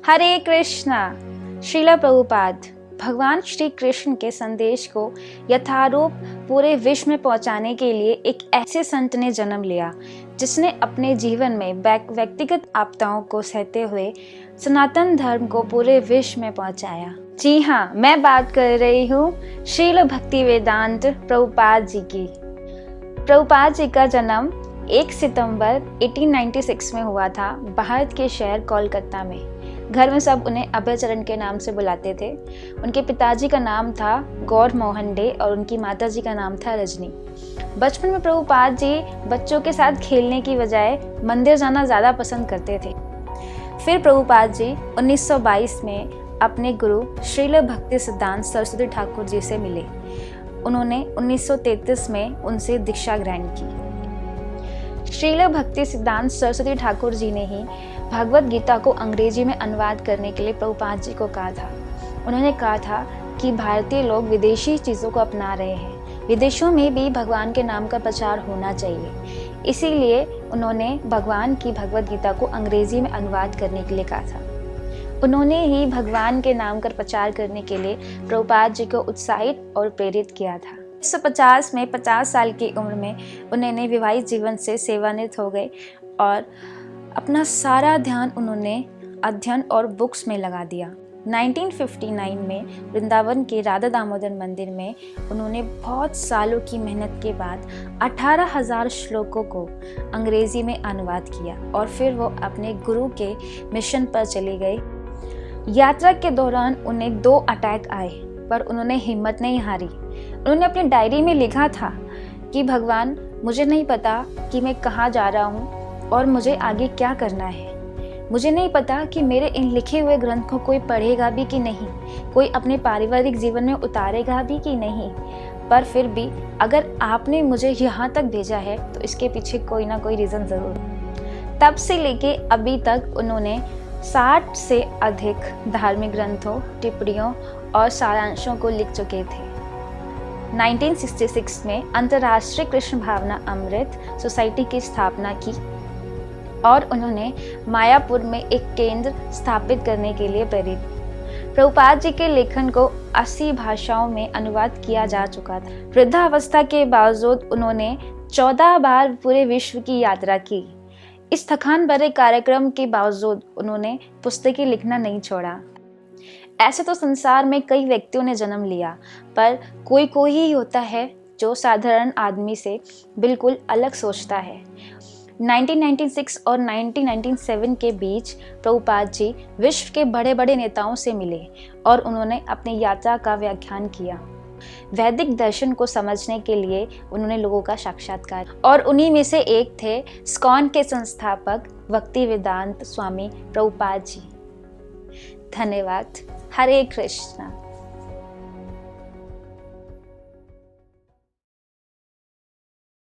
हरे कृष्णा। श्रील प्रभुपाद भगवान श्री कृष्ण के संदेश को यथारूप पूरे विश्व में पहुंचाने के लिए एक ऐसे संत ने जन्म लिया जिसने अपने जीवन में व्यक्तिगत आपदाओं को सहते हुए सनातन धर्म को पूरे विश्व में पहुंचाया। जी हाँ, मैं बात कर रही हूँ श्रील भक्तिवेदांत प्रभुपाद जी की। प्रभुपाद जी का जन्म 1 सितंबर 1896 में हुआ था भारत के शहर कोलकाता में। घर में सब उन्हें अभयचरण के नाम से बुलाते थे। उनके पिताजी का नाम था गौर मोहन डे और उनकी माताजी का नाम था रजनी। बचपन में प्रभुपाद जी बच्चों के साथ खेलने की बजाय मंदिर जाना ज़्यादा पसंद करते थे। फिर प्रभुपाद जी 1922 में अपने गुरु श्रील भक्ति सिद्धांत सरस्वती ठाकुर जी से मिले। उन्होंने 1933 में उनसे दीक्षा ग्रहण की। श्रील भक्ति सिद्धांत सरस्वती ठाकुर जी ने ही भगवत गीता को अंग्रेजी में अनुवाद करने के लिए प्रभुपाद जी को कहा था। उन्होंने कहा था कि भारतीय लोग विदेशी चीज़ों को अपना रहे हैं, विदेशों में भी भगवान के नाम का प्रचार होना चाहिए। इसीलिए उन्होंने भगवान की भगवत गीता को अंग्रेजी में अनुवाद करने के लिए कहा था। उन्होंने ही भगवान के नाम का प्रचार करने के लिए प्रभुपाद जी को उत्साहित और प्रेरित किया था। 1950 में 50 साल की उम्र में उन्होंने विवाहित जीवन से सेवानिवृत्त हो गए और अपना सारा ध्यान उन्होंने अध्ययन और बुक्स में लगा दिया। 1959 में वृंदावन के राधा दामोदर मंदिर में उन्होंने बहुत सालों की मेहनत के बाद 18,000 श्लोकों को अंग्रेजी में अनुवाद किया और फिर वो अपने गुरु के मिशन पर चले गए। यात्रा के दौरान उन्हें 2 अटैक आए पर उन्होंने हिम्मत नहीं हारी। उन्होंने अपनी डायरी में लिखा था कि भगवान, मुझे नहीं पता कि मैं कहाँ जा रहा हूँ और मुझे आगे क्या करना है। मुझे नहीं पता कि मेरे इन लिखे हुए ग्रंथ को कोई पढ़ेगा भी कि नहीं, कोई अपने पारिवारिक जीवन में उतारेगा भी कि नहीं, पर फिर भी अगर आपने मुझे यहाँ तक भेजा है तो इसके पीछे कोई ना कोई रीज़न ज़रूर। तब से लेके अभी तक उन्होंने 60 से अधिक धार्मिक ग्रंथों, टिप्पणियों और सारांशों को लिख चुके थे। 1966 में अंतर्राष्ट्रीय कृष्ण भावना अमृत सोसाइटी की स्थापना की और उन्होंने मायापुर में एक केंद्र स्थापित करने के लिए प्रेरित। प्रभुपाद जी के लेखन को 80 भाषाओं में अनुवाद किया जा चुका था। वृद्धावस्था के बावजूद उन्होंने 14 बार पूरे विश्व की यात्रा की। इस थकान भरे कार्यक्रम के बावजूद उन्होंने पुस्तकें लिखना नहीं छोड़ा। ऐसे तो संसार में कई व्यक्तियों ने जन्म लिया, पर कोई कोई ही होता है जो साधारण आदमी से बिल्कुल अलग सोचता है। 1996 और 1997 के बीच प्रभुपाद जी विश्व के बड़े बड़े नेताओं से मिले और उन्होंने अपनी यात्रा का व्याख्यान किया। वैदिक दर्शन को समझने के लिए उन्होंने लोगों का साक्षात्कार, और उन्हीं में से एक थे इस्कॉन के संस्थापक भक्तिवेदांत स्वामी प्रभुपाद जी। धन्यवाद। हरे कृष्णा।